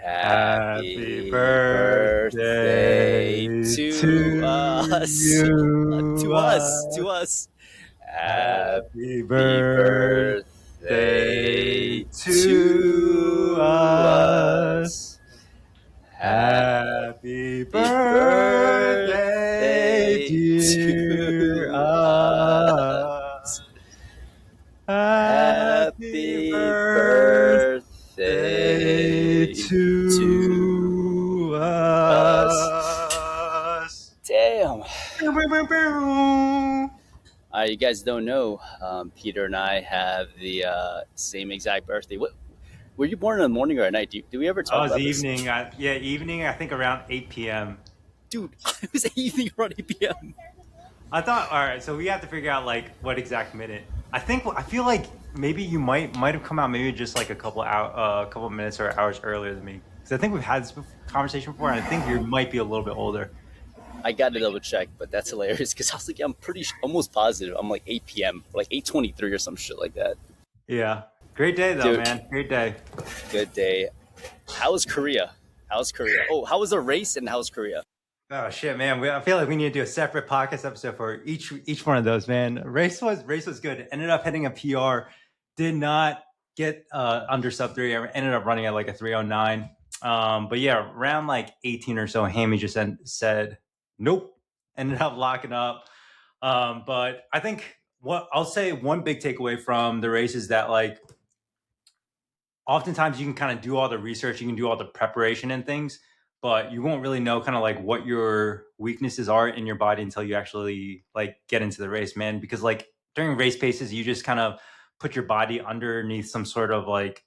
Happy Happy birthday birthday to to us. you. To us. To us. Happy Happy birthday birthday to to us. us. Happy Happy birthday, birthday dear to us. us. Happy Happy birthday birthday to to us. us. Damn. Bow, bow, bow, bow. You guys don't know, Peter and I have the same exact birthday. What were you born in the morning or at night? Do we ever Oh, talk it's about this? evening. Yeah, evening. I think around 8 p.m. Dude, I was evening around 8 p.m. I thought, all right, so we have to figure out like what exact minute. I feel like maybe you might have come out maybe just like a couple minutes or hours earlier than me because I think we've had this conversation before, and I think you might be a little bit older. I got to double check, but that's hilarious because I was like, yeah, I'm almost positive. I'm like 8 p.m., like 8:23 or some shit like that. Yeah, great day though, Dude, man. Great day. good day. How was Korea? How's Korea? Oh, how was the race and how's Korea? Oh shit, man. I feel like we need to do a separate podcast episode for each one of those, man. Race was good. It ended up hitting a PR. Did not get under sub three. I ended up running at like a 309. But yeah, around like 18 or so, Hammy just said nope. Ended up locking up. But I think what I'll say one big takeaway from the race is that like oftentimes you can kind of do all the research, you can do all the preparation and things, but you won't really know kind of like what your weaknesses are in your body until you actually like get into the race, man. Because like during race paces, you just kind of put your body underneath some sort of like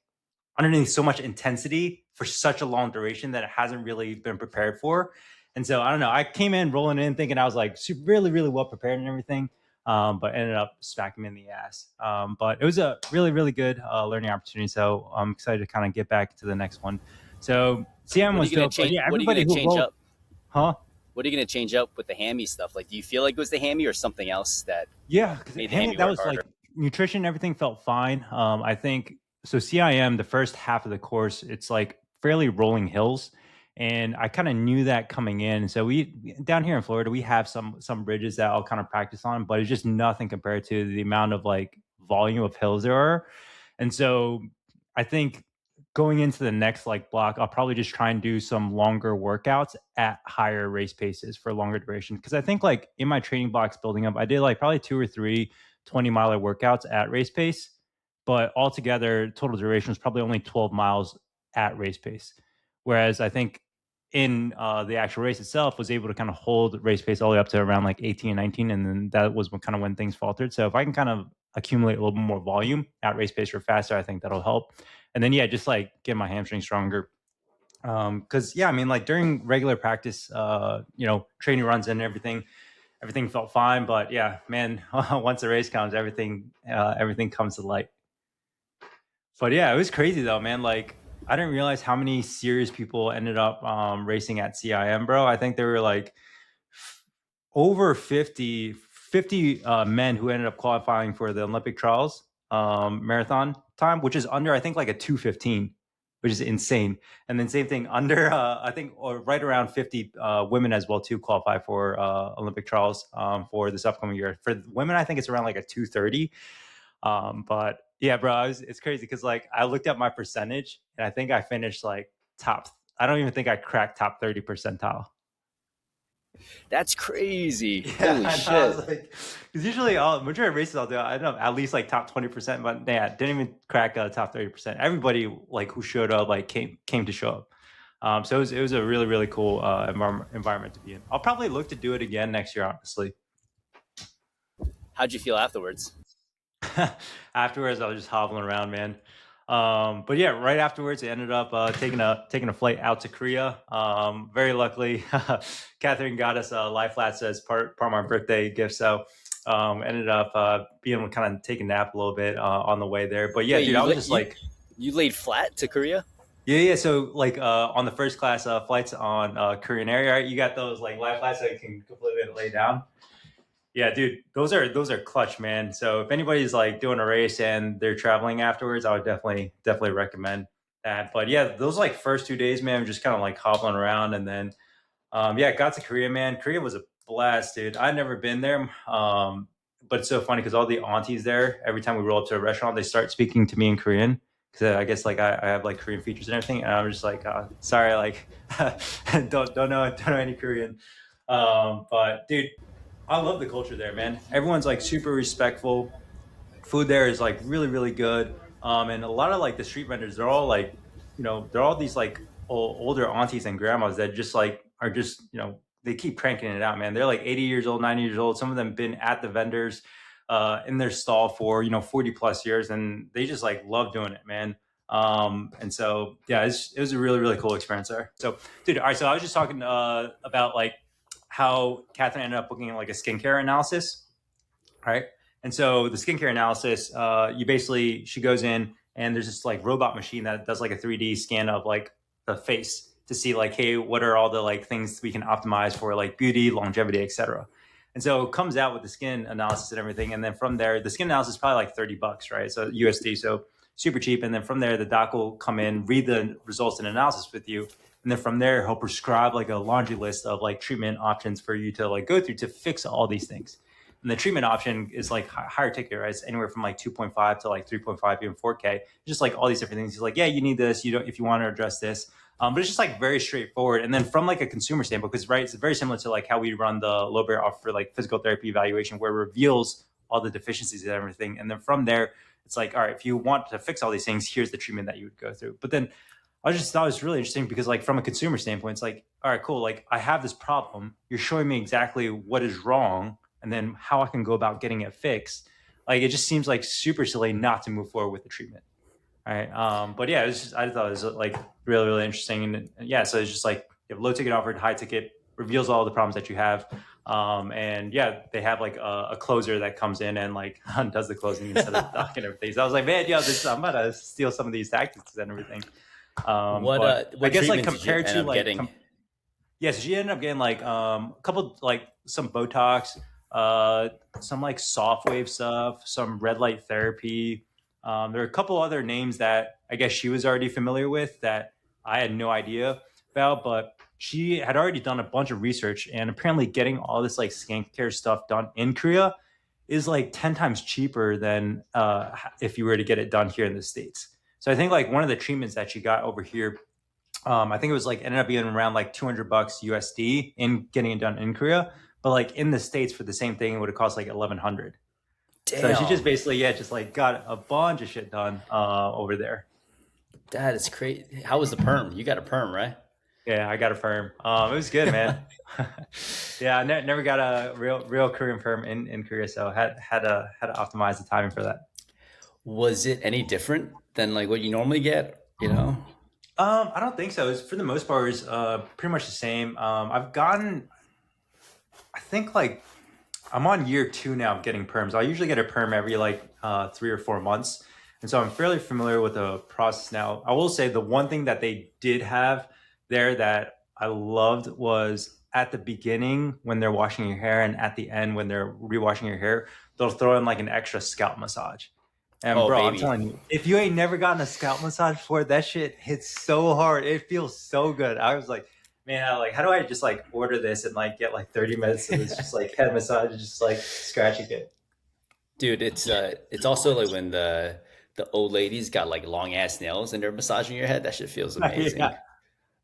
underneath so much intensity for such a long duration that it hasn't really been prepared for. And so I don't know. I came in rolling in thinking I was like really, really well prepared and everything, but ended up smacking me in the ass. But it was a really, really good learning opportunity. So I'm excited to kind of get back to the next one. So CM What are was you gonna dope, but change? yeah, What are you everybody gonna who change rolled, up? huh? What are you gonna change up with the hammy stuff? Like, do you feel like it was the hammy or something else that Yeah, because made the hammy that work was harder? like nutrition. Everything felt fine. I think so. CIM, the first half of the course, it's like fairly rolling hills, and I kind of knew that coming in. So we down here in Florida, we have some bridges that I'll kind of practice on, but it's just nothing compared to the amount of like volume of hills there are. And so I think going into the next like block, I'll probably just try and do some longer workouts at higher race paces for longer duration. Cause I think like in my training blocks building up, I did like probably two or three 20-miler workouts at race pace, but altogether total duration was probably only 12 miles at race pace. Whereas I think in the actual race itself was able to kind of hold race pace all the way up to around like 18 and 19. And then that was when, kind of when things faltered. So if I can kind of accumulate a little bit more volume at race pace or faster, I think that'll help. And then, yeah, just like get my hamstring stronger. Cause yeah, I mean, like during regular practice, training runs and everything felt fine. But yeah, man, once the race comes, everything comes to light. But yeah, it was crazy though, man. Like I didn't realize how many serious people ended up racing at CIM, bro. I think there were like over 50 men who ended up qualifying for the Olympic trials marathon time, which is under, I think, like a 2:15, which is insane. And then same thing under, I think, or right around 50 women as well, too, qualify for Olympic trials for this upcoming year. For women, I think it's around like a 2:30. But yeah, bro, it's crazy because like I looked at my percentage and I think I finished like top. I don't even think I cracked top 30 percentile. That's crazy. Yeah, Holy I know. I shit. was like, because usually all majority of races I'll do, I don't know, at least like top 20%, but yeah, didn't even crack top 30%. Everybody like who showed up like came to show up. So it was a really really cool environment to be in. I'll probably look to do it again next year, honestly. How'd you feel afterwards? Afterwards, I was just hobbling around, man. But yeah, right afterwards, I ended up taking a flight out to Korea. Very luckily, Catherine got us lie flats as part of my birthday gift. So ended up being able to kind of take a nap a little bit on the way there. But yeah, Wait, dude, I was just like, you laid flat to Korea? yeah. So like on the first class flights on Korean Air, right? You got those like lie flats that you can completely lay down. Yeah, dude, those are clutch, man. So if anybody's like doing a race and they're traveling afterwards, I would definitely recommend. that. But yeah, those like first 2 days, man, just kind of like hobbling around, and then yeah, got to Korea, man. Korea was a blast, dude. I'd never been there, but it's so funny because all the aunties there, every time we roll up to a restaurant, they start speaking to me in Korean because I guess like I have like Korean features and everything, and I'm just like, sorry, like don't know any Korean. But dude, I love the culture there, man. Everyone's like super respectful. Food there is like really really good, and a lot of like the street vendors, they're all like, they're all these like older aunties and grandmas that just like are just, they keep cranking it out, man. They're like 80 years old, 90 years old. Some of them been at the vendors in their stall for 40 plus years, and they just like love doing it, man. And so yeah, it was a really really cool experience there. So dude, all right, so I was just talking about like how Catherine ended up booking like a skincare analysis, right? And so the skincare analysis, she goes in and there's this like robot machine that does like a 3D scan of like the face to see like, hey, what are all the like things we can optimize for like beauty, longevity, etc. And so it comes out with the skin analysis and everything. And then from there, the skin analysis is probably like $30, right? So USD, so super cheap. And then from there, the doc will come in, read the results and analysis with you. And then from there, he'll prescribe like a laundry list of like treatment options for you to like go through to fix all these things. And the treatment option is like higher ticket, right? It's anywhere from like 2.5 to like 3.5, even 4K. Just like all these different things. He's like, yeah, you need this. You don't, if you want to address this. But it's just like very straightforward. And then from like a consumer standpoint, because right, it's very similar to like how we run the low barrier offer for like physical therapy evaluation, where it reveals all the deficiencies and everything. And then from there, it's like, all right, if you want to fix all these things, here's the treatment that you would go through. But then I just thought it was really interesting because like from a consumer standpoint, it's like, all right, cool. Like I have this problem. You're showing me exactly what is wrong and then how I can go about getting it fixed. Like it just seems like super silly not to move forward with the treatment. Right. But yeah, I thought it was like really, really interesting. And yeah, so it's just like you have low ticket offered, high ticket, reveals all the problems that you have. And yeah, they have like a closer that comes in and like does the closing instead of the doc and everything. So I was like, man, yeah, I'm about to steal some of these tactics and everything. But I What guess like treatment did you compared end to up like getting? yeah, so she ended up getting like a couple like some Botox, uh, some like soft wave stuff, some red light therapy. There are a couple other names that I guess she was already familiar with that I had no idea about, but she had already done a bunch of research, and apparently getting all this like skincare stuff done in Korea is like 10 times cheaper than if you were to get it done here in the States. So I think like one of the treatments that she got over here, I think it was like ended up being around like $200 USD in getting it done in Korea. But like in the States for the same thing, it would have cost like 1100. So she just Damn, basically, yeah, just like got a bunch of shit done over there. that is crazy. How was the perm? You got a perm, right? Yeah, I got a firm. It was good, man. Yeah, I never got a real Korean firm in Korea, so had to optimize the timing for that. Was it any different than like what you normally get? You know? I don't think so. It's for the most part, it's pretty much the same. I've gotten, I think like I'm on year two now of getting perms. I usually get a perm every like 3 or 4 months. And so I'm fairly familiar with the process now. I will say the one thing that they did have there that I loved was at the beginning when they're washing your hair and at the end when they're rewashing your hair, they'll throw in like an extra scalp massage. And Oh, bro, I'm baby. telling you, if you ain't never gotten a scalp massage before, that shit hits so hard. It feels so good. I was like, man, like, how do I just like order this and like get like 30 minutes of this just like head massage, just like scratching it? Dude, it's also like when the old ladies got like long ass nails and they're massaging your head. That shit feels amazing. Yeah,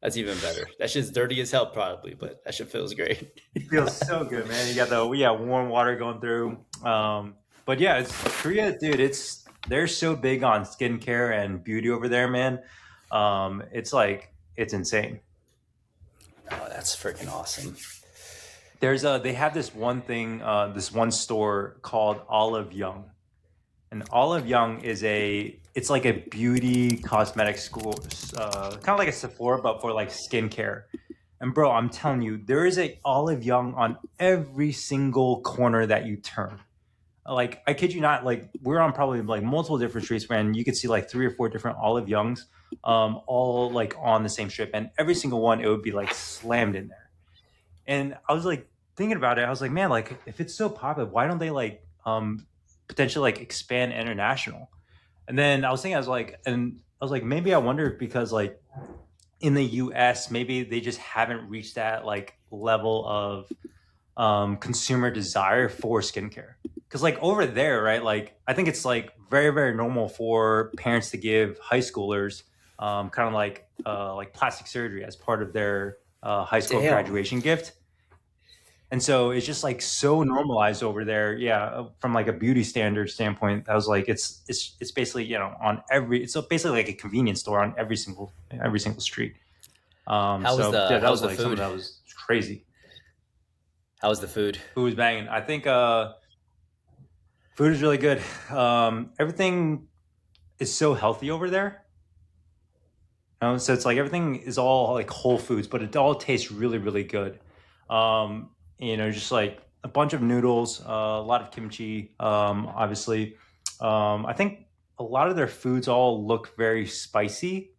That's even better. That shit's dirty as hell, probably, but that shit feels great. it feels so good, man. You got the yeah warm water going through. But yeah, it's Korea, dude. They're so big on skincare and beauty over there, man. It's like it's insane. Oh, that's freaking awesome. They have this one thing, this one store called Olive Young. And Olive Young it's like a beauty cosmetic school, kind of like a Sephora, but for like skincare. And bro, I'm telling you, there is a Olive Young on every single corner that you turn. Like, I kid you not, like we're on probably like multiple different streets, man. You could see like 3 or 4 different Olive Youngs, all like on the same strip, and every single one it would be like slammed in there. And I was like thinking about it. I was like, man, like if it's so popular, why don't they like potentially like expand international? And then I was thinking, I was like, and I was like, maybe I wonder if because like in the US, maybe they just haven't reached that like level of consumer desire for skincare. Because like over there, right? Like I think it's like very very normal for parents to give high schoolers kind of like plastic surgery as part of their high school Damn. graduation gift. And so it's just like so normalized over there. Yeah, from like a beauty standard standpoint, I was like, it's basically on every. It's basically like a convenience store on every single street. So yeah, that How's was the like something food? that was crazy. How's the food? Food was banging. I think food is really good. Everything is so healthy over there. So it's like everything is all like whole foods, but it all tastes really, really good. Just like a bunch of noodles, a lot of kimchi, obviously. I think a lot of their foods all look very spicy,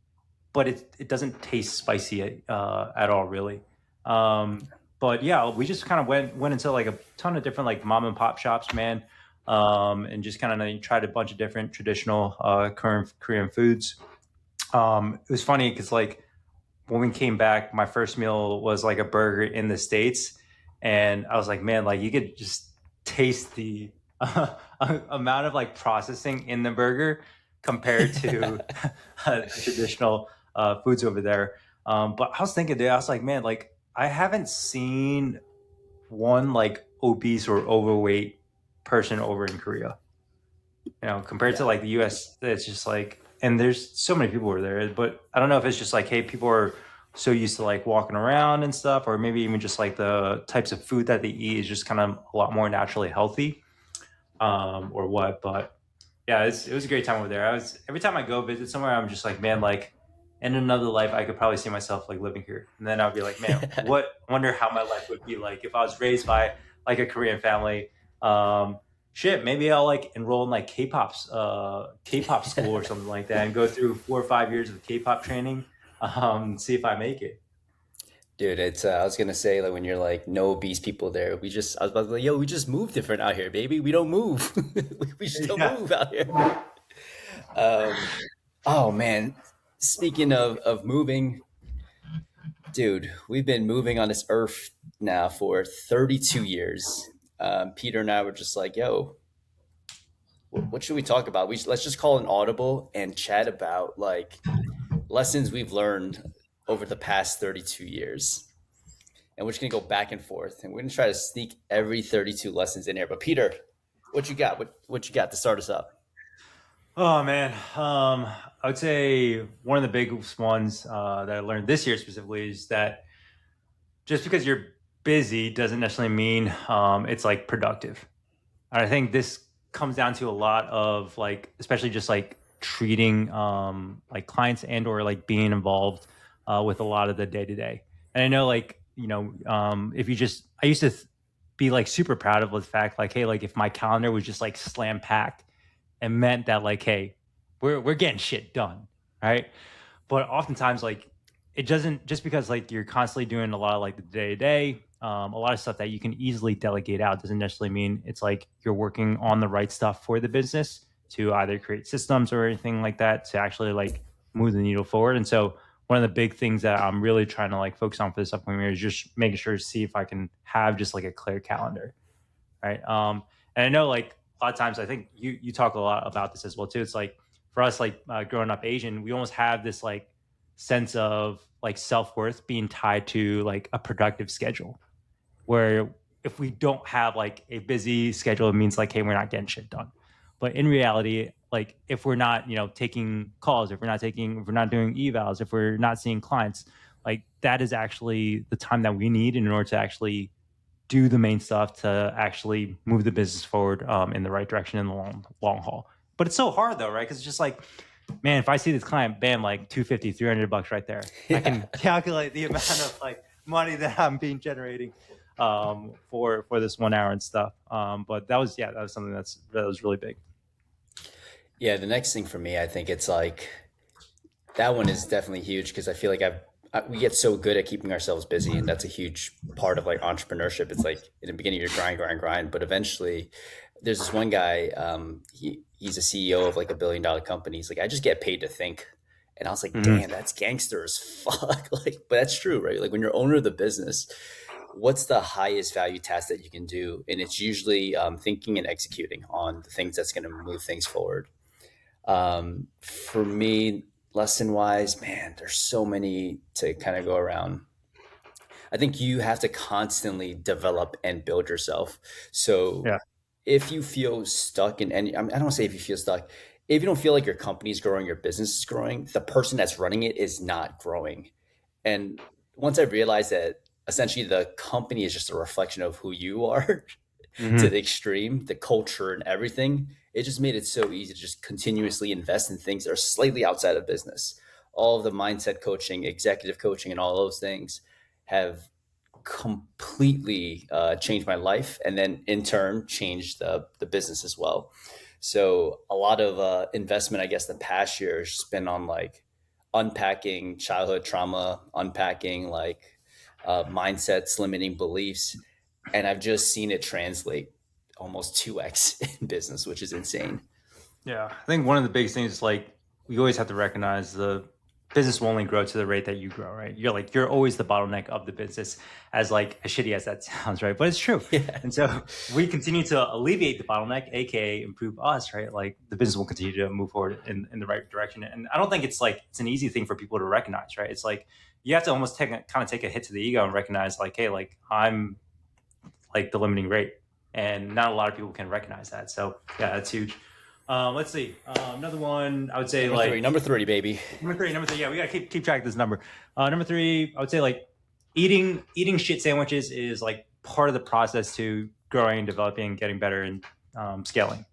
but it doesn't taste spicy at all, really. But yeah, we just kind of went into like a ton of different like mom and pop shops, man, and just kind of tried a bunch of different traditional Korean foods. It was funny because like when we came back, my first meal was like a burger in the States. And I was like, man, like you could just taste the amount of like processing in the burger compared to traditional foods over there. But I was thinking, dude, I was like, man, like I haven't seen one like obese or overweight person over in Korea, compared to Yeah. like the US. It's just like, and there's so many people over there, but I don't know if it's just like, hey, people are so used to like walking around and stuff, or maybe even just like the types of food that they eat is just kind of a lot more naturally healthy, or what. But yeah, it was a great time over there. I was every time I go visit somewhere, I'm just like, man, like in another life, I could probably see myself like living here, and then I'll be like, man, what? Wonder how my life would be like if I was raised by like a Korean family. Shit, maybe I'll like enroll in like K-pop school or something like that, and go through 4 or 5 years of K-pop training, see if I make it. Dude, it's I was gonna say like when you're like no obese people there, I was about to be like, yo, we just move different out here, baby. We don't move. We just don't Yeah. move out here. Um, oh man. Speaking of moving, dude, we've been moving on this earth now for 32 years. Peter and I were just like, yo, what should we talk about? Let's just call an audible and chat about like lessons we've learned over the past 32 years. And we're just gonna go back and forth, and we're gonna try to sneak every 32 lessons in here. But Peter, what you got? What you got to start us up? Oh man, I would say one of the biggest ones that I learned this year specifically is that just because you're busy doesn't necessarily mean it's like productive. I think this comes down to a lot of like, especially just like treating like clients and or like being involved with a lot of the day to day. And I know like if you just, I used to be like super proud of the fact like, hey, like if my calendar was just like slam packed, it meant that like, hey, we're getting shit done, right? But oftentimes like it doesn't, just because like you're constantly doing a lot of like the day to day, a lot of stuff that you can easily delegate out doesn't necessarily mean it's like you're working on the right stuff for the business to either create systems or anything like that to actually like move the needle forward. And so one of the big things that I'm really trying to like focus on for this upcoming year is just making sure to see if I can have just like a clear calendar, right? And I know like a lot of times I think you talk a lot about this as well too. It's like for us like growing up Asian, we almost have this like sense of like self-worth being tied to like a productive schedule, where if we don't have like a busy schedule, it means like, hey, we're not getting shit done. But in reality, like if we're not taking calls, if we're not doing evals, if we're not seeing clients, like that is actually the time that we need in order to actually do the main stuff to actually move the business forward in the right direction in the long haul. But it's so hard though, right? Because it's just like, man, if I see this client, bam, like 250, $300 right there, I Yeah. can calculate the amount of like money that I'm being generating for this 1 hour and stuff. But that was something that was really big. Yeah, the next thing for me, I think it's like that one is definitely huge because I feel like we get so good at keeping ourselves busy, and that's a huge part of like entrepreneurship. It's like in the beginning you grind, grind, grind, but eventually there's this one guy. He's a CEO of like $1 billion company. He's like, I just get paid to think. And I was like, Hmm. damn, that's gangster as fuck. Like, but that's true, right? Like when you're owner of the business, what's the highest value task that you can do? And it's usually thinking and executing on the things that's going to move things forward. For me, lesson wise, man, there's so many to kind of go around. I think you have to constantly develop and build yourself. So Yeah. if you feel stuck in any, I mean, I don't say if you feel stuck, if you don't feel like your company's growing, your business is growing, the person that's running it is not growing. And once I realized that essentially the company is just a reflection of who you are to the Hmm. extreme, the culture and everything, it just made it so easy to just continuously invest in things that are slightly outside of business. All of the mindset coaching, executive coaching, and all those things have completely changed my life, and then in turn changed the business as well. So a lot of investment, I guess, the past year has just been on like unpacking childhood trauma, unpacking like mindsets, limiting beliefs, and I've just seen it translate almost 2x in business, which is insane. Yeah, I think one of the biggest things is like we always have to recognize the business will only grow to the rate that you grow, right? You're always the bottleneck of the business, as shitty as that sounds, right? But it's true. Yeah. And so we continue to alleviate the bottleneck, aka improve us, right? Like the business will continue to move forward in the right direction. And I don't think it's like it's an easy thing for people to recognize, right? It's like you have to almost take a hit to the ego and recognize like, hey, like I'm like the limiting rate, and not a lot of people can recognize that. So yeah, that's huge. Let's see. Another one, I would say Number three, like number three, baby. number three. Number three. Yeah, we gotta keep track of this number. Number three, I would say like eating shit sandwiches is like part of the process to growing, developing, getting better, and scaling.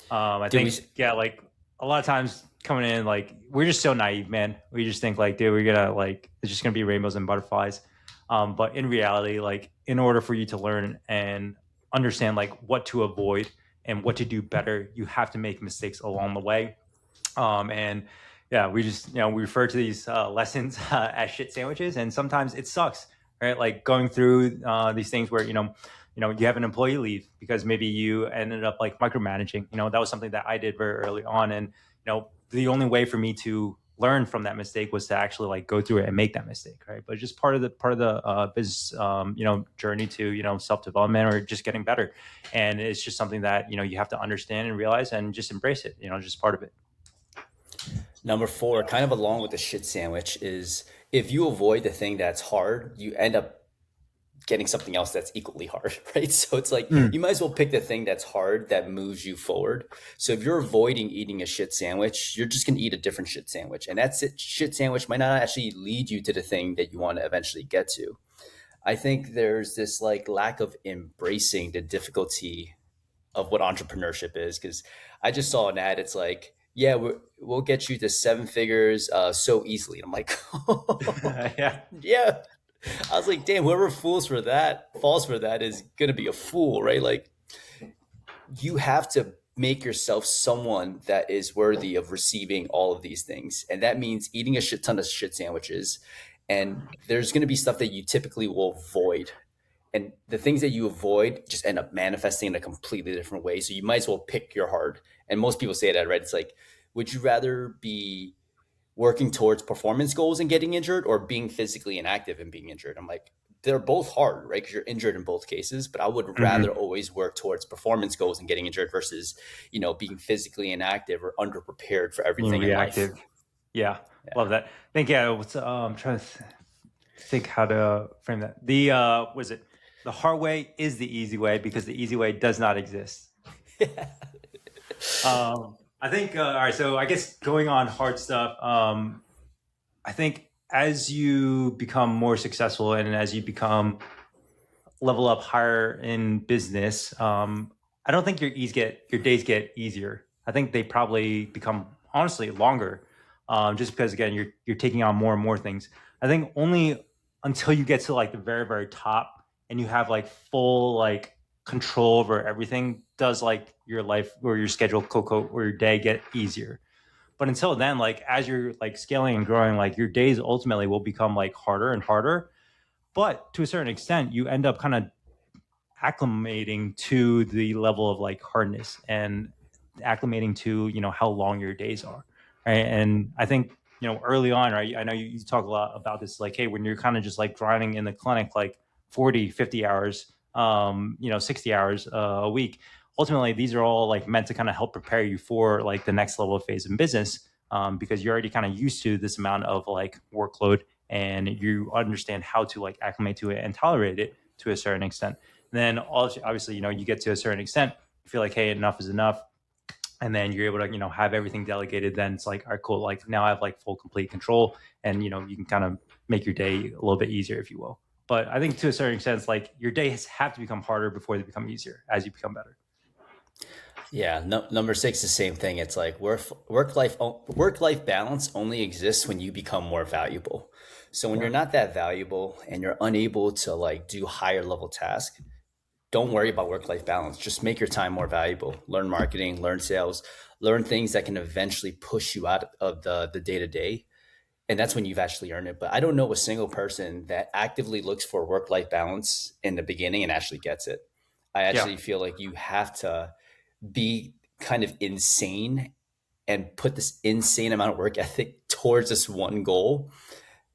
I Dude, we think yeah, like a lot of times coming in, like we're just so naive, man. We just think like, dude, we're gonna like it's just gonna be rainbows and butterflies. But in reality, like in order for you to learn and understand like what to avoid and what to do better, you have to make mistakes along the way. And yeah, we just we refer to these lessons as shit sandwiches, and sometimes it sucks, right? Like going through these things where you have an employee leave because maybe you ended up like micromanaging. That was something that I did very early on, and the only way for me to learn from that mistake was to actually like go through it and make that mistake, right? But just part of the business journey to self development or just getting better, and it's just something that you have to understand and realize and just embrace it. Just part of it. Number four, kind of along with the shit sandwich, is if you avoid the thing that's hard, you end up getting something else that's equally hard, right? So it's like Mm. you might as well pick the thing that's hard that moves you forward. So if you're avoiding eating a shit sandwich, you're just gonna eat a different shit sandwich. And that's it. Shit sandwich might not actually lead you to the thing that you want to eventually get to. I think there's this like lack of embracing the difficulty of what entrepreneurship is, because I just saw an ad. It's like, yeah, we'll get you to seven figures so easily. And I'm like, Yeah. yeah. I was like, damn, whoever falls for that is gonna be a fool, right? Like, you have to make yourself someone that is worthy of receiving all of these things, and that means eating a shit ton of shit sandwiches. And there's gonna be stuff that you typically will avoid, and the things that you avoid just end up manifesting in a completely different way. So you might as well pick your heart. And most people say that, right? It's like, would you rather be working towards performance goals and getting injured, or being physically inactive and being injured? I'm like, they're both hard, right? Because you're injured in both cases. But I would rather Hmm. always work towards performance goals and getting injured versus, being physically inactive or underprepared for Being everything in life. reactive. Yeah, Yeah. love that. I think yeah. What's I'm trying to think how to frame that. The was it the hard way is the easy way because the easy way does not exist. I think all right. So I guess going on hard stuff. I think as you become more successful and as you become level up higher in business, I don't think your days get easier. I think they probably become honestly longer, just because again you're taking on more and more things. I think only until you get to like the very very top and you have like full like control over everything does like your life or your schedule coco or your day get easier. But until then, like as you're like scaling and growing, like your days ultimately will become like harder and harder. But to a certain extent, you end up kind of acclimating to the level of like hardness and acclimating to how long your days are, right? And I think early on, right? I know you talk a lot about this, like, hey, when you're kind of just like grinding in the clinic, like 40, 50 hours, 60 hours a week. Ultimately, these are all like meant to kind of help prepare you for like the next level of phase in business, because you're already kind of used to this amount of like workload, and you understand how to like acclimate to it and tolerate it to a certain extent. And then also, obviously, you get to a certain extent, you feel like, hey, enough is enough, and then you're able to have everything delegated. Then it's like, all right, cool, like now I have like full complete control, and you can kind of make your day a little bit easier, if you will. But I think to a certain extent, it's like your days have to become harder before they become easier as you become better. Yeah, no, number six is the same thing. It's like work life balance only exists when you become more valuable. So when Yeah. you're not that valuable and you're unable to like do higher level tasks, don't worry about work life balance. Just make your time more valuable. Learn marketing, learn sales, learn things that can eventually push you out of the day to day. And that's when you've actually earned it. But I don't know a single person that actively looks for work life balance in the beginning and actually gets it. I Yeah. actually feel like you have to be kind of insane and put this insane amount of work ethic towards this one goal.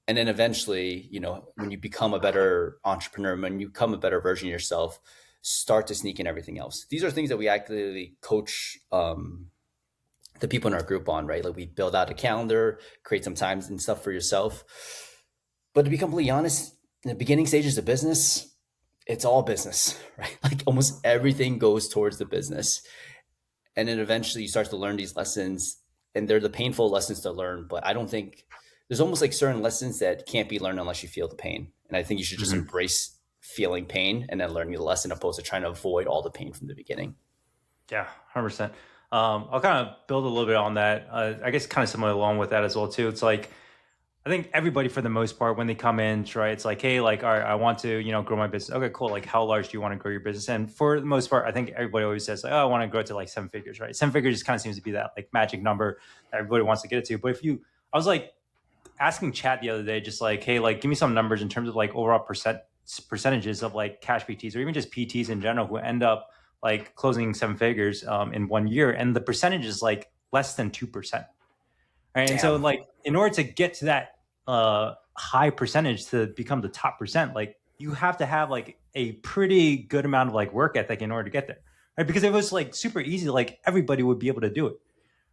And then eventually, when you become a better entrepreneur, when you become a better version of yourself, start to sneak in everything else. These are things that we actively coach the people in our group on, right? Like we build out a calendar, create some times and stuff for yourself. But to be completely honest, in the beginning stages of business, it's all business, right? Like almost everything goes towards the business. And then eventually you start to learn these lessons, and they're the painful lessons to learn. But I don't think there's almost like certain lessons that can't be learned unless you feel the pain. And I think you should just Mhm. embrace feeling pain and then learning the lesson opposed to trying to avoid all the pain from the beginning. Yeah, 100%. I'll kind of build a little bit on that. I guess kind of similar along with that as well too. It's like I think everybody, for the most part, when they come in, try it's like, hey, like, all right, I want to, grow my business. Okay, cool. Like, how large do you want to grow your business? And for the most part, I think everybody always says, like, oh, I want to grow it to like seven figures, right? Seven figures just kind of seems to be that like magic number that everybody wants to get it to. But I was like asking Chat the other day, just like, hey, like, give me some numbers in terms of like overall percentages of like cash PTs or even just PTs in general who end up like closing seven figures in 1 year, and the percentage is like less than 2%. Right. And so, Damn. like, in order to get to that high percentage to become the top percent, like, you have to have like a pretty good amount of like work ethic in order to get there. Right. Because if it was like super easy, like, everybody would be able to do it.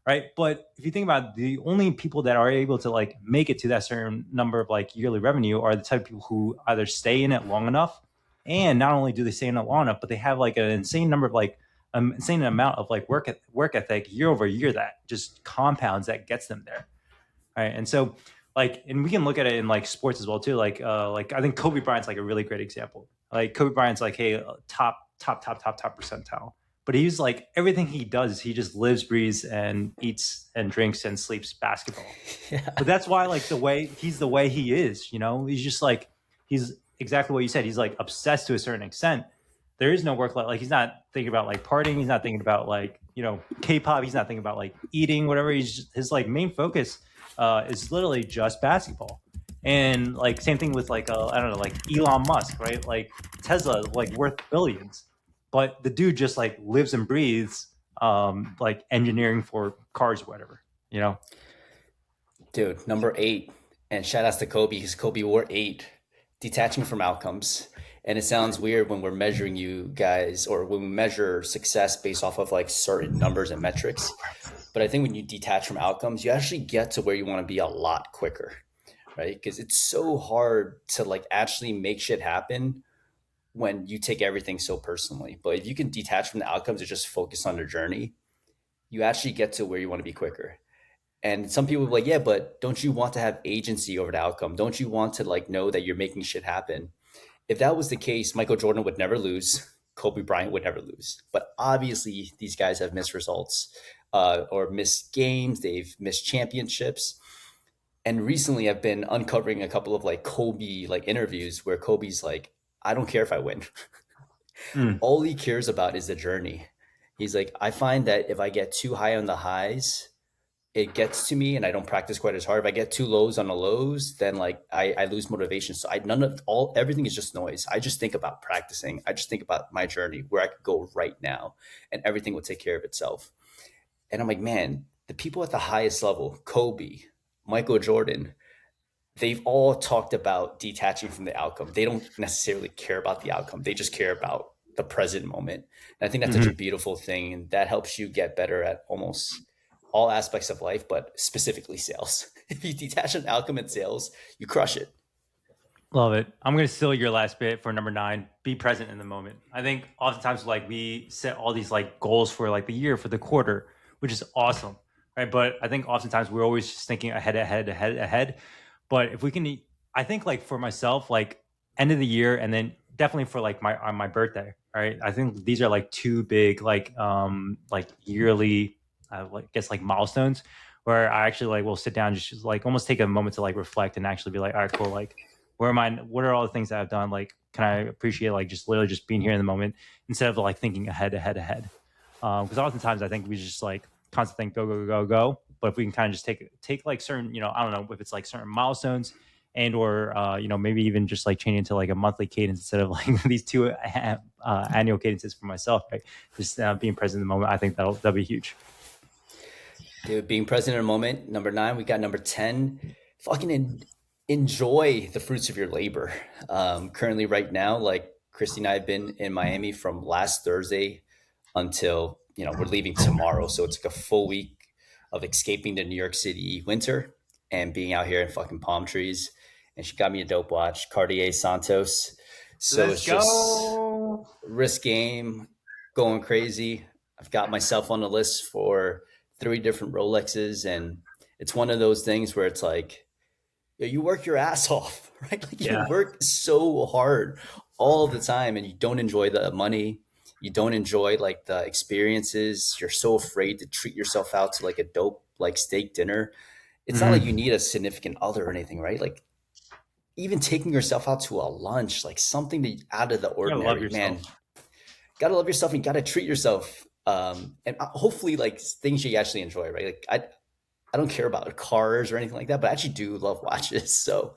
Right. But if you think about it, the only people that are able to like make it to that certain number of like yearly revenue are the type of people who either stay in it long enough. And not only do they stay in it long enough, but they have like an insane number of like, insane amount of like work ethic year over year that just compounds that gets them there. Right. And so, like, and we can look at it in like sports as well too. Like I think Kobe Bryant's like a really great example. Like Kobe Bryant's like, hey, top percentile. But he's like, everything he does is he just lives, breathes, and eats and drinks and sleeps basketball. Yeah. But that's why, like, the way he is, he's just like, he's exactly what you said. He's like obsessed to a certain extent. There is no work life. Like, he's not thinking about like partying. He's not thinking about like, K-pop. He's not thinking about like eating, whatever. His like main focus is literally just basketball. And like, same thing with like, I don't know, like Elon Musk, right? Like Tesla, like worth billions, but the dude just like lives and breathes, like engineering for cars, or whatever, you know? Dude, number eight, and shout outs to Kobe because Kobe wore eight, detaching from outcomes. And it sounds weird when we're measuring you guys or when we measure success based off of like certain numbers and metrics. But I think when you detach from outcomes, you actually get to where you want to be a lot quicker, right? Because it's so hard to like actually make shit happen when you take everything so personally. But if you can detach from the outcomes and just focus on the journey, you actually get to where you want to be quicker. And some people will be like, yeah, but don't you want to have agency over the outcome? Don't you want to like know that you're making shit happen? If that was the case, Michael Jordan would never lose. Kobe Bryant would never lose. But obviously, these guys have missed results or missed games. They've missed championships. And recently, I've been uncovering a couple of like Kobe like interviews where Kobe's like, I don't care if I win. Mm. All he cares about is the journey. He's like, I find that if I get too high on the highs, it gets to me and I don't practice quite as hard. If I get too lows on the lows, then like I lose motivation. So I none of all everything is just noise. I just think about practicing. I just think about my journey where I could go right now and everything will take care of itself. And I'm like, man, the people at the highest level, Kobe, Michael Jordan, they've all talked about detaching from the outcome. They don't necessarily care about the outcome. They just care about the present moment. And I think that's such a Mhm. beautiful thing. And that helps you get better at almost all aspects of life, but specifically sales. If you detach an outcome in sales, you crush it. Love it. I'm going to steal your last bit for number 9. Be present in the moment. I think oftentimes like we set all these like goals for like the year, for the quarter, which is awesome, right? But I think oftentimes we're always just thinking ahead, ahead, ahead, ahead. But if we can, I think like for myself, like end of the year, and then definitely for like my on my birthday, right? I think these are like two big like yearly, like guess like milestones where I actually like will sit down and just like almost take a moment to like reflect and actually be like, all right, cool, like where am I? What are all the things that I've done? Like, can I appreciate like just literally just being here in the moment instead of like thinking ahead, ahead, ahead? Because oftentimes I think we just like constantly think go, go, go, go. But if we can kind of just take like certain, I don't know if it's like certain milestones and or maybe even just like changing to like a monthly cadence instead of like these two annual cadences for myself, right? Just being present in the moment. I think that'll be huge. Dude, being present in a moment. Number 9, we got number 10. Enjoy the fruits of your labor. Currently, right now, like Christy and I have been in Miami from last Thursday until we're leaving tomorrow. So it's like a full week of escaping the New York City winter and being out here in fucking palm trees. And she got me a dope watch, Cartier Santos. So Let's it's just go. risk game, going crazy. I've got myself on the list for 3 different Rolexes, and it's one of those things where it's like you work your ass off, right? Like you Yeah. work so hard all the time, and you don't enjoy the money. You don't enjoy like the experiences. You're so afraid to treat yourself out to like a dope like steak dinner. It's not like you Mm-hmm. need a significant other or anything, right? Like even taking yourself out to a lunch, like something that out of the You gotta love ordinary, yourself. man. Gotta love yourself and gotta treat yourself. And hopefully, like things you actually enjoy, right? Like I don't care about cars or anything like that, but I actually do love watches. So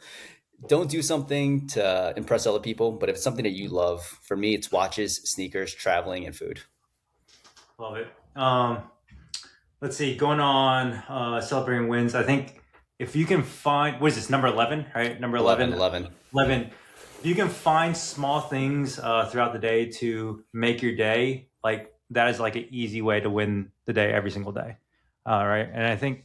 don't do something to impress other people, but if it's something that you love, for me, it's watches, sneakers, traveling, and food. Love it. Let's see, going on celebrating wins. I think if you can find, what is this, number 11, right? Number 11, 11, 11. 11. If you can find small things throughout the day to make your day, like that is like an easy way to win the day every single day. Right. And I think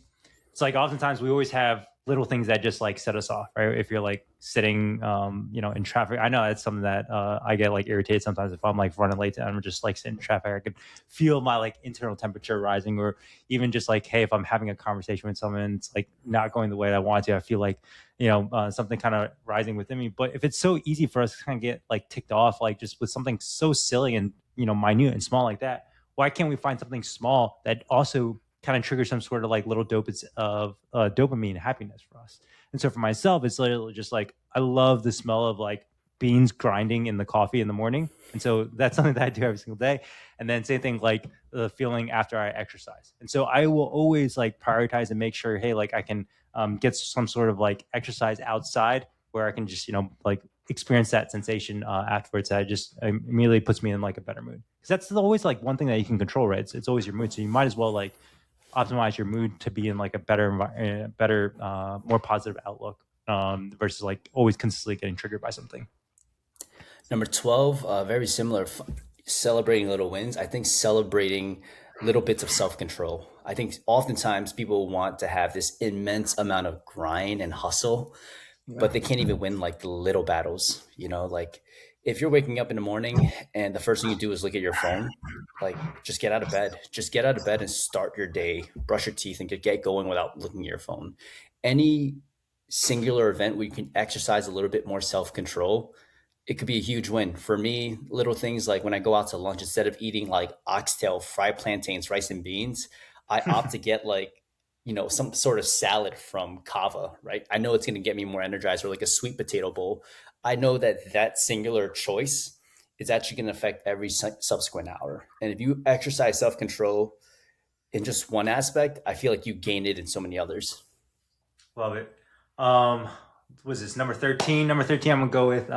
it's like oftentimes we always have little things that just like set us off, right? If you're like sitting, in traffic, I know it's something that I get like irritated sometimes if I'm like running late and I'm just like sitting in traffic. I could feel my like internal temperature rising, or even just like, hey, if I'm having a conversation with someone, it's like not going the way I want to. I feel like something kind of rising within me. But if it's so easy for us to kind of get like ticked off, like just with something so silly and minute and small like that, why can't we find something small that also kind of trigger some sort of like little dopamine of dopamine happiness for us? And so for myself, it's literally just like I love the smell of like beans grinding in the coffee in the morning. And so that's something that I do every single day. And then same thing like the feeling after I exercise. And so I will always like prioritize and make sure, hey, like I can get some sort of like exercise outside where I can just, like experience that sensation afterwards. That just immediately puts me in like a better mood. Because that's always like one thing that you can control, right? It's always your mood. So you might as well like optimize your mood to be in like a better, more positive outlook versus like always consistently getting triggered by something. Number 12, very similar, celebrating little wins. I think celebrating little bits of self control. I think oftentimes people want to have this immense amount of grind and hustle, Yeah. but they can't even win like the little battles. Like if you're waking up in the morning and the first thing you do is look at your phone, like just get out of bed. Just get out of bed and start your day, brush your teeth, and get going without looking at your phone. Any singular event where you can exercise a little bit more self control, it could be a huge win. For me, little things like when I go out to lunch, instead of eating like oxtail, fried plantains, rice, and beans, I opt to get like, some sort of salad from Kava, right? I know it's going to get me more energized, or like a sweet potato bowl. I know that that singular choice is actually going to affect every subsequent hour. And if you exercise self control in just one aspect, I feel like you gain it in so many others. Love it. Um, was this number 13? Number 13, I'm gonna go with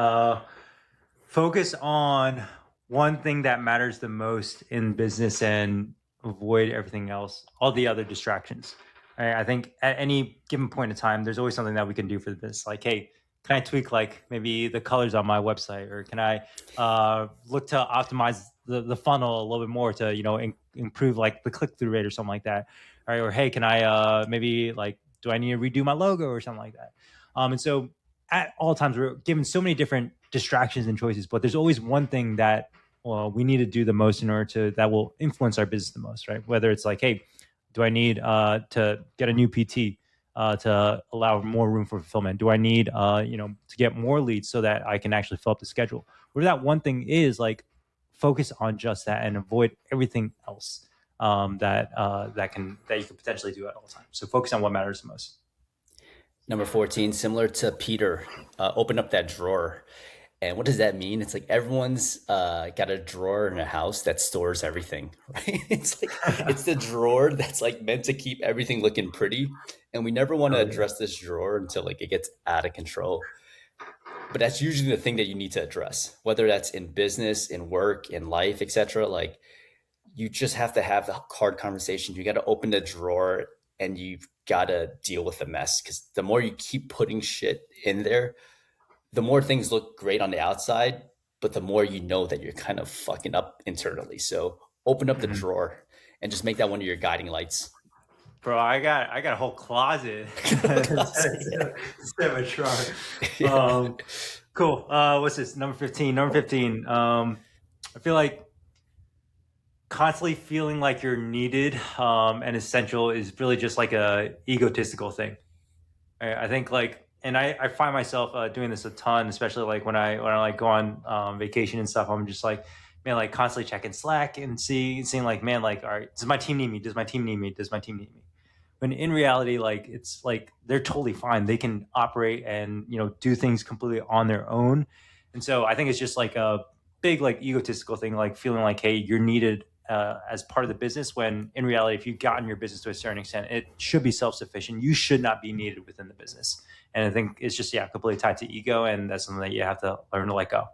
focus on one thing that matters the most in business and avoid everything else, all the other distractions. I think at any given point in time, there's always something that we can do for this. Like, hey, can I tweak like maybe the colors on my website, or can I look to optimize the funnel a little bit more to improve like the click through rate or something like that, right? Or hey, can I maybe like do I need to redo my logo or something like that? And so at all times we're given so many different distractions and choices, but there's always one thing that we need to do the most in order to that will influence our business the most, right? Whether it's like, hey, do I need to get a new PT to allow more room for fulfillment? Do I need to get more leads so that I can actually fill up the schedule? Where that one thing is, like, focus on just that and avoid everything else that you can potentially do at all times. So focus on what matters the most. Number 14, similar to Peter, open up that drawer. And what does that mean? It's like everyone's got a drawer in a house that stores everything, right? It's like it's the drawer that's like meant to keep everything looking pretty, and we never want to Oh yeah. address this drawer until like it gets out of control. But that's usually the thing that you need to address, whether that's in business, in work, in life, etc. Like you just have to have the hard conversation. You got to open the drawer and you've got to deal with the mess because the more you keep putting shit in there, the more things look great on the outside, but the more you know that you're kind of fucking up internally. So open up the Mhm. drawer and just make that one of your guiding lights. Bro, I got a whole closet Closet, yeah. instead of a drawer. Yeah. Cool. What's this? Number 15. Number 15. I feel like constantly feeling like you're needed and essential is really just like a egotistical thing. I think like, and I find myself doing this a ton, especially like when I like go on vacation and stuff. I'm just like, man, like constantly checking Slack and seeing like, man, like, all right, does my team need me? Does my team need me? Does my team need me? When in reality, like it's like they're totally fine. They can operate and do things completely on their own. And so I think it's just like a big like egotistical thing, like feeling like, hey, you're needed as part of the business. When in reality, if you've gotten your business to a certain extent, it should be self sufficient. You should not be needed within the business. And I think it's just completely tied to ego, and that's something that you have to learn to let go.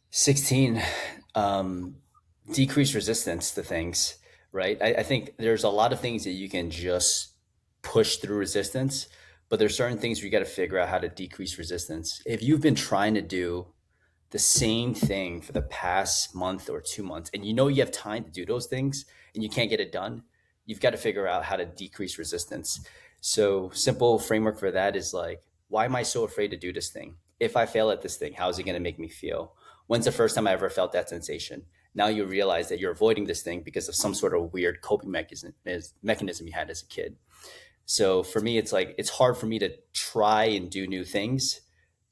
16, decrease resistance to things, right? I think there's a lot of things that you can just push through resistance, but there's certain things where you got to figure out how to decrease resistance. If you've been trying to do the same thing for the past month or 2 months, and you know you have time to do those things and you can't get it done, you've got to figure out how to decrease resistance. So, simple framework for that is like, why am I so afraid to do this thing? If I fail at this thing, how is it going to make me feel? When's the first time I ever felt that sensation? Now you realize that you're avoiding this thing because of some sort of weird coping mechanism you had as a kid. So for me, it's like it's hard for me to try and do new things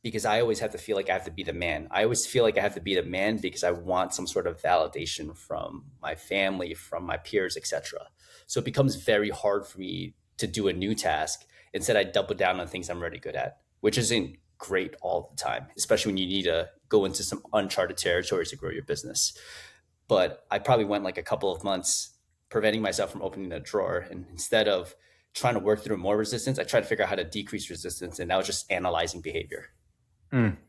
because I always have to feel like I have to be the man. I always feel like I have to be the man because I want some sort of validation from my family, from my peers, etc. So it becomes very hard for me to do a new task. Instead, I double down on things I'm already good at, which isn't great all the time, especially when you need to go into some uncharted territories to grow your business. But I probably went like a couple of months preventing myself from opening a drawer. And instead of trying to work through more resistance, I tried to figure out how to decrease resistance. And that was just analyzing behavior.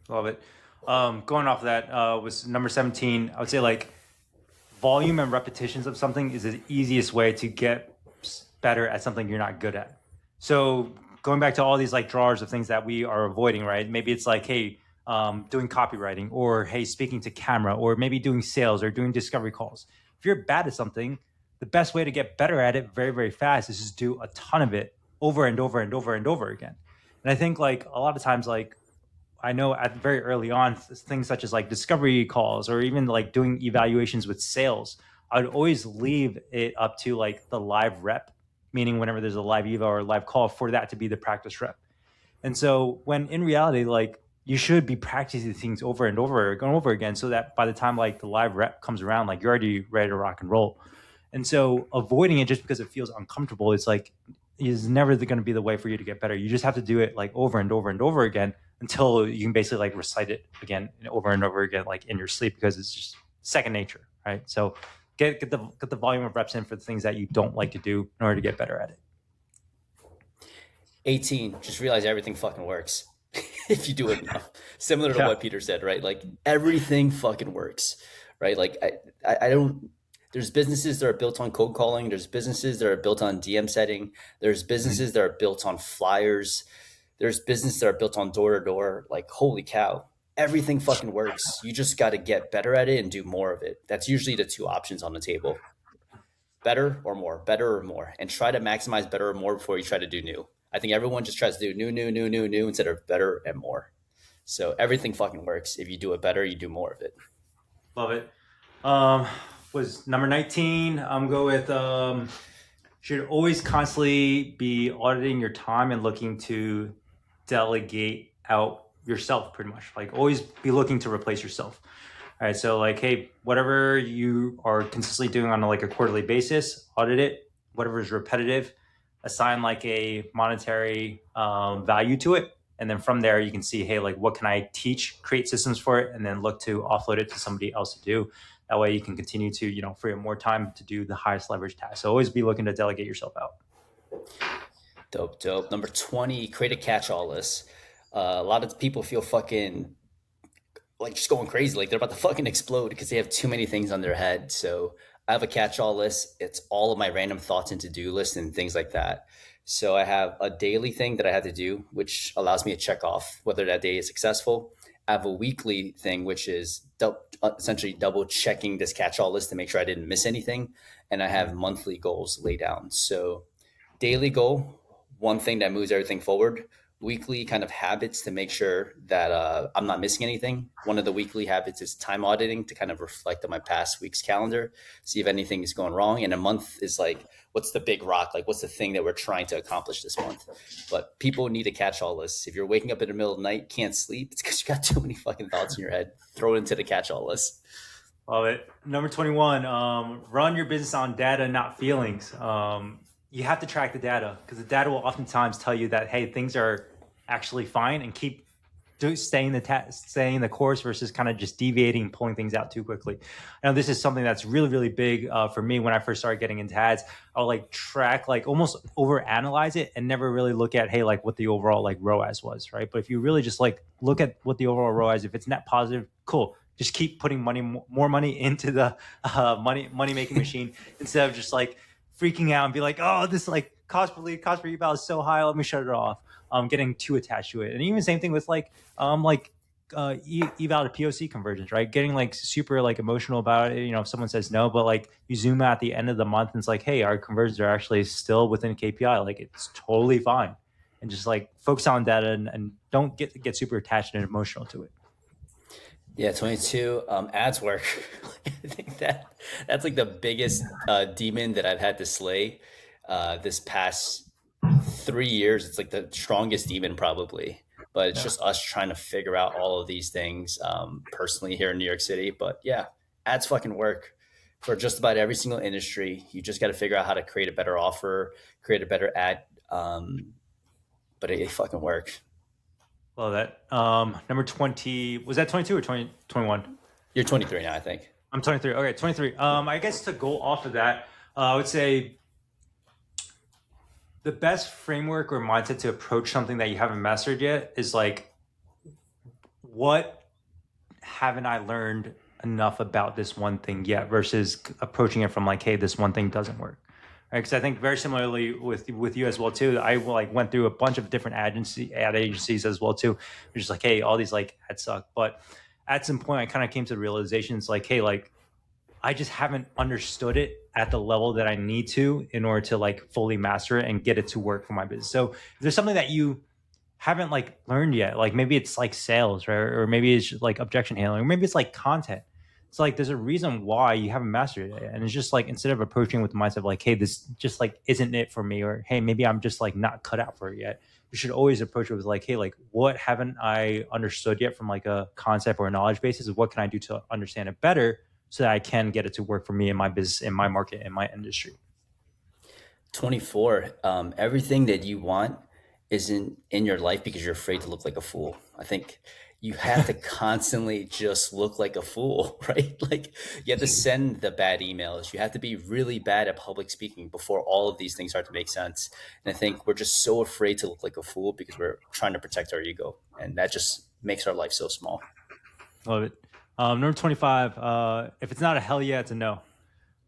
Love it. Going off of that was number 17. I would say like volume and repetitions of something is the easiest way to get better at something you're not good at. So going back to all these like drawers of things that we are avoiding, right? Maybe it's like, hey, doing copywriting, or hey, speaking to camera, or maybe doing sales or doing discovery calls. If you're bad at something, the best way to get better at it very, very fast is just do a ton of it over and over and over and over again. And I think like a lot of times, like I know at very early on, things such as like discovery calls or even like doing evaluations with sales, I would always leave it up to like the live rep, meaning whenever there's a live eva or a live call, for that to be the practice rep. And so when in reality, like you should be practicing things over and over and over again so that by the time like the live rep comes around, like you're already ready to rock and roll. And so avoiding it just because it feels uncomfortable, it's like is never going to be the way for you to get better. You just have to do it like over and over and over again until you can basically like recite it again and over again, like in your sleep, because it's just second nature, right? So get the volume of reps in for the things that you don't like to do in order to get better at it. 18, just realize everything fucking works if you do it enough. Similar to Yeah. what Peter said, right? Like everything fucking works, right? Like I don't, There's businesses that are built on cold calling. There's businesses that are built on DM setting. There's Mhm. businesses that are built on flyers. There's businesses that are built on door to door. Like, holy cow, everything fucking works. You just got to get better at it and do more of it. That's usually the two options on the table: better or more, and try to maximize better or more before you try to do new. I think everyone just tries to do new instead of better and more. So everything fucking works. If you do it better, you do more of it. Love it. Um, was number 19. I'm go with should always constantly be auditing your time and looking to delegate out yourself pretty much. Like always be looking to replace yourself. All right. So like, hey, whatever you are consistently doing on like a quarterly basis, audit it. Whatever is repetitive, assign like a monetary value to it. And then from there, you can see, hey, like what can I teach, create systems for it, and then look to offload it to somebody else to do. That way you can continue to, free up more time to do the highest leverage task. So always be looking to delegate yourself out. Dope, dope. Number 20, create a catch-all list. A lot of people feel fucking like just going crazy, like they're about to fucking explode because they have too many things on their head. So I have a catch-all list. It's all of my random thoughts and to-do lists and things like that. So I have a daily thing that I have to do, which allows me to check off whether that day is successful. I have a weekly thing, which is essentially double checking this catch-all list to make sure I didn't miss anything. And I have monthly goals laid down. So daily goal, one thing that moves everything forward. Weekly kind of habits to make sure that I'm not missing anything. One of the weekly habits is time auditing to kind of reflect on my past week's calendar, see if anything is going wrong. And a month is like, what's the big rock? Like, what's the thing that we're trying to accomplish this month? But people need a catch all list. If you're waking up in the middle of the night, can't sleep, it's because you got too many fucking thoughts in your head. Throw it into the catch all list. Love it. Number 21, run your business on data, not feelings. You have to track the data because the data will oftentimes tell you that, hey, things are actually fine and keep staying the course versus kind of just deviating and pulling things out too quickly. I know this is something that's really, really big for me when I first started getting into ads. I'll like track, like almost over analyze it and never really look at, hey, like what the overall like ROAS was, right? But if you really just like look at what the overall ROAS, if it's net positive, cool, just keep putting more money into the money making machine instead of just like freaking out and be like, oh, this like cost per eval is so high, let me shut it off. Getting too attached to it, and even same thing with eval to POC conversions, right? Getting like super like emotional about it. If someone says no, but like you zoom out at the end of the month and it's like, hey, our conversions are actually still within KPI. Like it's totally fine, and just like focus on data and don't get super attached and emotional to it. Yeah, 22. Ads work. I think that's like the biggest demon that I've had to slay this past 3 years. It's like the strongest demon probably, but it's Yeah. just us trying to figure out all of these things personally here in New York City. But yeah, ads fucking work for just about every single industry. You just got to figure out how to create a better offer, create a better ad. But it fucking works. Love that. Number 20, was that 22 or 2021? You're 23 now, I think. I'm 23. Okay, 23. I guess to go off of that, I would say the best framework or mindset to approach something that you haven't mastered yet is like, what haven't I learned enough about this one thing yet versus approaching it from like, hey, this one thing doesn't work. Right? Because I think very similarly with you as well too. I like went through a bunch of different ad agencies as well too. It's just like, hey, all these like ads suck. But at some point, I kind of came to the realization, it's like, hey, like I just haven't understood it at the level that I need to in order to like fully master it and get it to work for my business. So if there's something that you haven't like learned yet, like maybe it's like sales, right? Or maybe it's like objection handling, or maybe it's like content. It's like there's a reason why you haven't mastered it. And it's just like instead of approaching with the mindset of like, hey, this just like isn't it for me, or hey, maybe I'm just like not cut out for it yet. You should always approach it with like, hey, like what haven't I understood yet from like a concept or a knowledge basis? What can I do to understand it better so that I can get it to work for me in my business, in my market, in my industry? 24. Everything that you want isn't in your life because you're afraid to look like a fool. I think you have to constantly just look like a fool, right? Like you have to send the bad emails. You have to be really bad at public speaking before all of these things start to make sense. And I think we're just so afraid to look like a fool because we're trying to protect our ego. And that just makes our life so small. Love it. Number 25, if it's not a hell yeah, it's a no.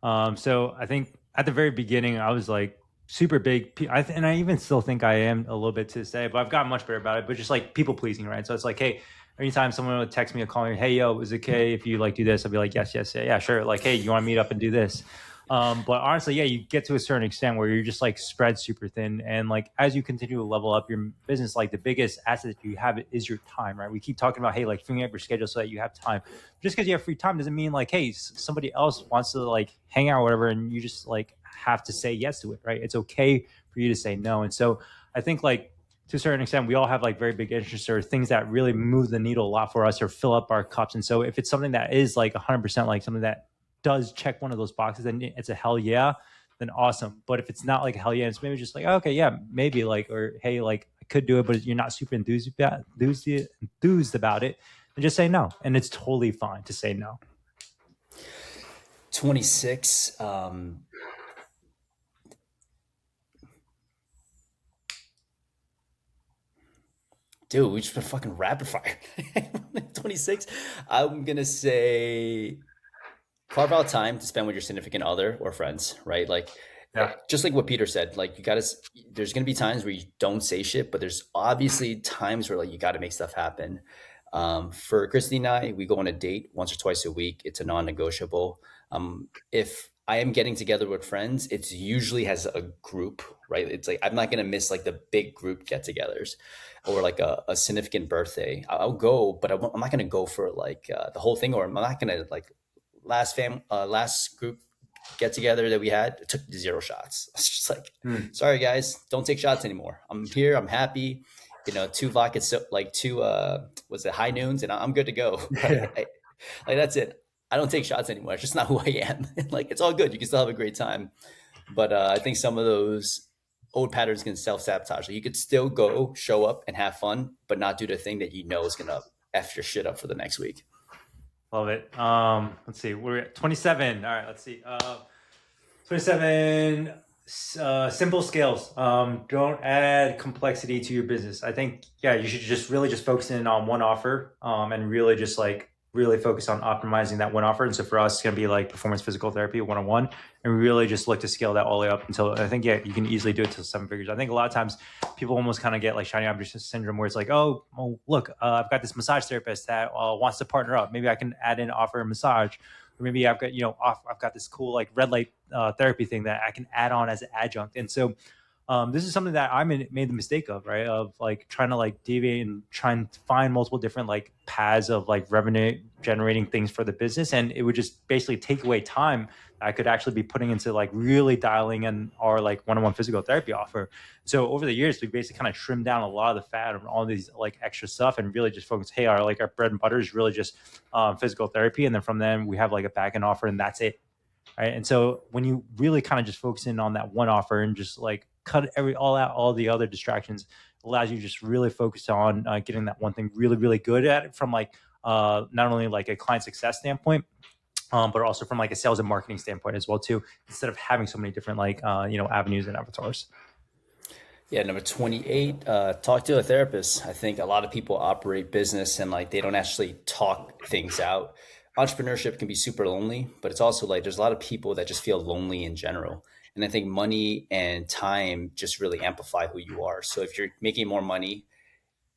So I think at the very beginning, I was like super big, and I even still think I am a little bit to this day, but I've gotten much better about it. But just like people pleasing, right? So it's like, hey, anytime someone would text me or call me, hey, yo, is it okay if you like do this? I'll be like, yes, yes, yeah, yeah, sure. Like, hey, you want to meet up and do this? But honestly, yeah, you get to a certain extent where you're just like spread super thin, and like as you continue to level up your business, like the biggest asset that you have is your time, right? We keep talking about, hey, like freeing up your schedule so that you have time. Just because you have free time doesn't mean like, hey, somebody else wants to like hang out or whatever, and you just like have to say yes to it, right? It's okay for you to say no. And so I think like to a certain extent, we all have like very big interests or things that really move the needle a lot for us or fill up our cups. And so if it's something that is like 100% like something that does check one of those boxes, then it's a hell yeah, then awesome. But if it's not like a hell yeah, it's maybe just like, okay, yeah, maybe like, or hey, like I could do it, but you're not super enthused about it, and just say no. And it's totally fine to say no. 26. Dude, we just been fucking rapid fire. 26. I'm gonna say carve out time to spend with your significant other or friends, right? Like, Yeah. just like what Peter said, like you gotta, there's gonna be times where you don't say shit, but there's obviously times where like you gotta make stuff happen. For Christy and I, we go on a date once or twice a week. It's a non-negotiable. If I am getting together with friends, it's usually has a group, right? It's like I'm not gonna miss like the big group get-togethers or like a significant birthday. I'll go, but I'm not gonna go for like the whole thing, or I'm not gonna like last group get together that we had, it took 0 shots. It's just like, Hmm. sorry guys, don't take shots anymore. I'm here. I'm happy. Two vodka, so like two, was it high noons, and I'm good to go. Yeah. Right. Like that's it. I don't take shots anymore. It's just not who I am. Like it's all good. You can still have a great time. But I think some of those old patterns can self sabotage. Like you could still go, show up, and have fun, but not do the thing that you know is gonna f your shit up for the next week. Love it. Let's see. We're at 27. All right. Let's see. 27 simple scales. Don't add complexity to your business. I think, yeah, you should just really just focus in on one offer, and really just like really focus on optimizing that one offer. And so for us, it's going to be like performance physical therapy 101, and really just look to scale that all the way up until I think, yeah, you can easily do it to 7 figures. I think a lot of times people almost kind of get like shiny object syndrome where it's like, oh, well, look, I've got this massage therapist that wants to partner up. Maybe I can add in offer a massage, or maybe I've got, I've got this cool like red light therapy thing that I can add on as an adjunct. And so this is something that made the mistake of, right? Of like trying to like deviate and trying to find multiple different like paths of like revenue generating things for the business. And it would just basically take away time I could actually be putting into like really dialing in our like one-on-one physical therapy offer. So over the years, we basically kind of trimmed down a lot of the fat and all these like extra stuff and really just focus, hey, our bread and butter is really just physical therapy. And then from then we have like a back end offer and that's it. Right. And so when you really kind of just focus in on that one offer and just like cut all out, all the other distractions, allows you to just really focus on getting that one thing really, really good at it from like not only like a client success standpoint, but also from like a sales and marketing standpoint as well too, instead of having so many different like avenues and avatars. Yeah, number 28, talk to a therapist. I think a lot of people operate business and like they don't actually talk things out. Entrepreneurship can be super lonely, but it's also like there's a lot of people that just feel lonely in general. And I think money and time just really amplify who you are. So if you're making more money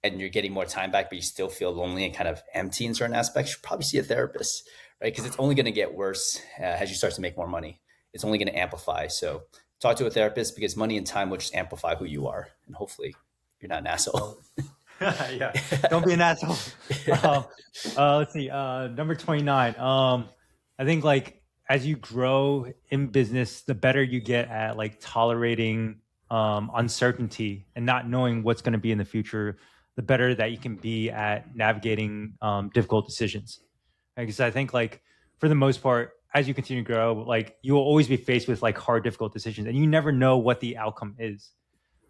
and you're getting more time back, but you still feel lonely and kind of empty in certain aspects, you should probably see a therapist, right? Because it's only going to get worse as you start to make more money. It's only going to amplify. So talk to a therapist because money and time will just amplify who you are. And hopefully you're not an asshole. Yeah, don't be an asshole. Yeah. Let's see. Number 29. I think like as you grow in business, the better you get at like tolerating uncertainty and not knowing what's going to be in the future, the better that you can be at navigating difficult decisions. Because I think like for the most part, as you continue to grow, like you will always be faced with like hard, difficult decisions, and you never know what the outcome is.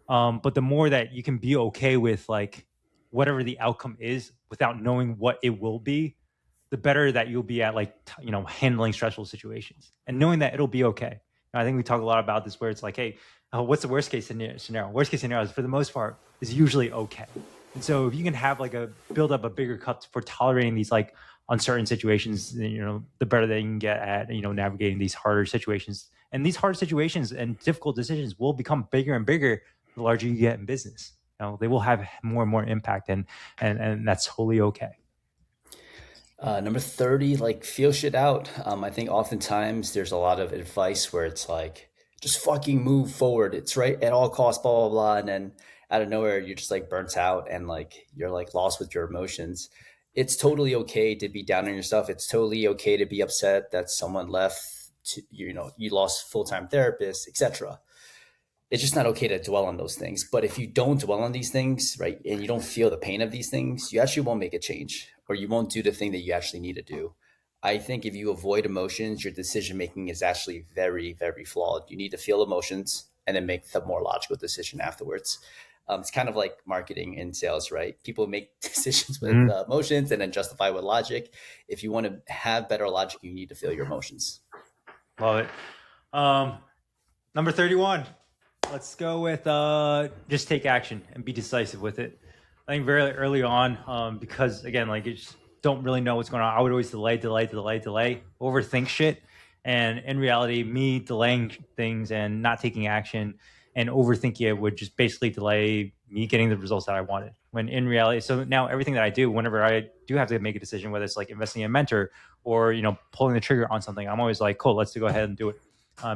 But the more that you can be okay with like whatever the outcome is without knowing what it will be, the better that you'll be at like handling stressful situations and knowing that it'll be okay. And I think we talk a lot about this where it's like, hey, what's the worst case scenario? Worst case scenario is for the most part is usually okay. And so if you can have like a build up a bigger cup for tolerating these like uncertain situations, the better they can get at navigating these harder situations. And these hard situations and difficult decisions will become bigger and bigger the larger you get in business. They will have more and more impact, and that's totally okay. Number 30, like feel shit out. I think oftentimes there's a lot of advice where it's like, just fucking move forward. It's right at all costs, blah, blah, blah. And then out of nowhere, you're just like burnt out and like you're like lost with your emotions. It's totally okay to be down on yourself. It's totally okay to be upset that someone left, you lost full-time therapist, etc. It's just not okay to dwell on those things. But if you don't dwell on these things, right, and you don't feel the pain of these things, you actually won't make a change or you won't do the thing that you actually need to do. I think if you avoid emotions, your decision making is actually very, very flawed. You need to feel emotions and then make the more logical decision afterwards. It's kind of like marketing and sales, right? People make decisions with Mhm. emotions and then justify with logic. If you want to have better logic, you need to feel your emotions. Love it. Number 31. Let's go with just take action and be decisive with it. I think very early on, because again, like you just don't really know what's going on. I would always delay, overthink shit. And in reality, me delaying things and not taking action and overthinking it would just basically delay me getting the results that I wanted. When in reality, so now everything that I do, whenever I do have to make a decision, whether it's like investing in a mentor or pulling the trigger on something, I'm always like, cool, let's go ahead and do it.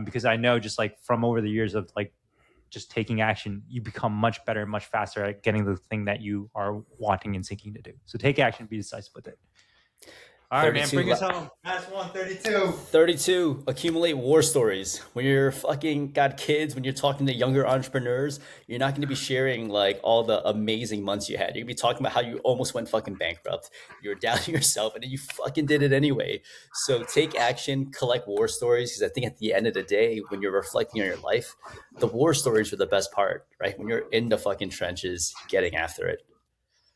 Because I know just like from over the years of like just taking action, you become much better, much faster at getting the thing that you are wanting and seeking to do. So take action, be decisive with it. All right, man, 32 bring us home. Last one, 32. 32, accumulate war stories. When you're fucking got kids, when you're talking to younger entrepreneurs, you're not going to be sharing like all the amazing months you had. You're going to be talking about how you almost went fucking bankrupt. You're doubting yourself and then you fucking did it anyway. So take action, collect war stories. Because I think at the end of the day, when you're reflecting on your life, the war stories are the best part, right? When you're in the fucking trenches getting after it.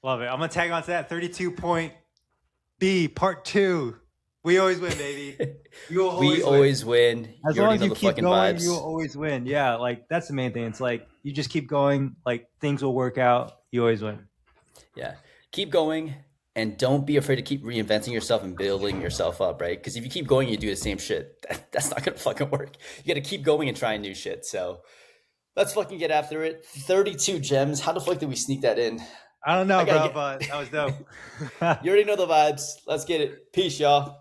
Love it. I'm going to tag on to that. 32 point B, part two. We always win, baby. You will We always win. always win. As You long already as know you the keep fucking going, you will vibes. always win. Yeah, like that's the main thing. It's like you just keep going, like things will work out. You always win. Yeah. Keep going and don't be afraid to keep reinventing yourself and building yourself up, right? Because if you keep going, you do the same shit. That's not going to fucking work. You got to keep going and trying new shit. So let's fucking get after it. 32 gems. How the fuck did we sneak that in? I don't I know, got to bro, get. but that was dope. You already know the vibes. Let's get it. Peace, y'all.